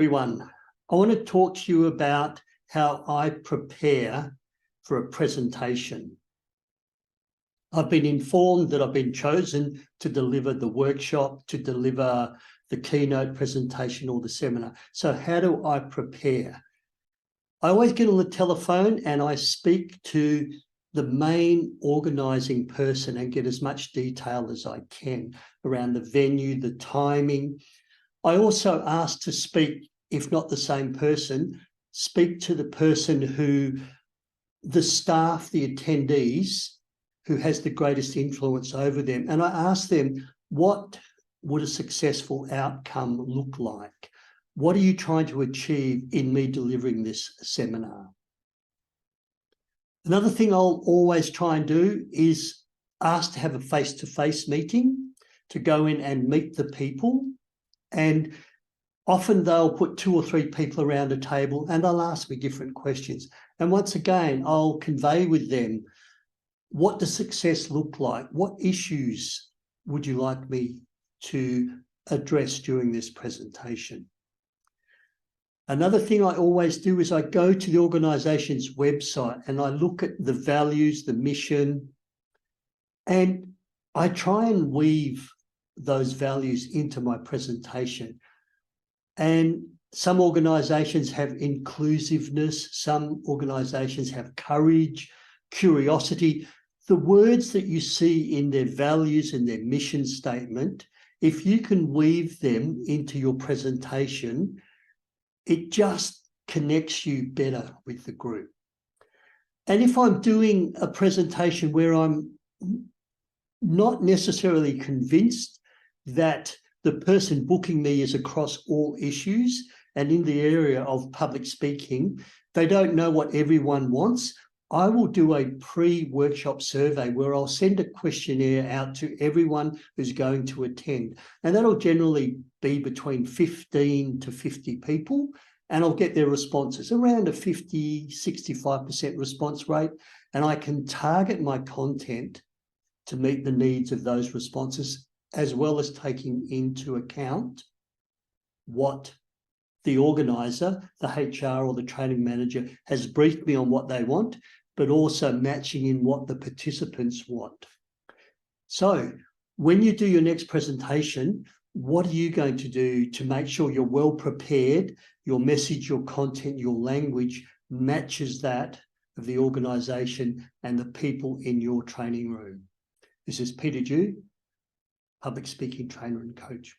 everyone. I want to talk to you about how I prepare for a presentation. I've been informed that I've been chosen to deliver the workshop, to deliver the keynote presentation or the seminar. So how do I prepare? I always get on the telephone and I speak to the main organising person and get as much detail as I can around the venue, the timing. I also ask to speak, if not the same person, speak to the person who, the staff, the attendees, who has the greatest influence over them. And I ask them, what would a successful outcome look like? What are you trying to achieve in me delivering this seminar? Another thing I'll always try and do is ask to have a face-to-face meeting, to go in and meet the people. And often they'll put 2 or 3 people around a table and they'll ask me different questions. And once again, I'll convey with them, what does success look like? What issues would you like me to address during this presentation? Another thing I always do is I go to the organisation's website and I look at the values, the mission, and I try and weave those values into my presentation. And some organisations have inclusiveness, some organisations have courage, curiosity. The words that you see in their values and their mission statement, if you can weave them into your presentation, it just connects you better with the group. And if I'm doing a presentation where I'm not necessarily convinced that the person booking me is across all issues and in the area of public speaking, they don't know what everyone wants, I will do a pre-workshop survey where I'll send a questionnaire out to everyone who's going to attend. And that'll generally be between 15 to 50 people, and I'll get their responses around a 50, 65% response rate. And I can target my content to meet the needs of those responses, as well as taking into account what the organiser, the HR or the training manager has briefed me on what they want, but also matching in what the participants want. So when you do your next presentation, what are you going to do to make sure you're well prepared, your message, your content, your language matches that of the organisation and the people in your training room? This is Peter Dew, public speaking trainer and coach.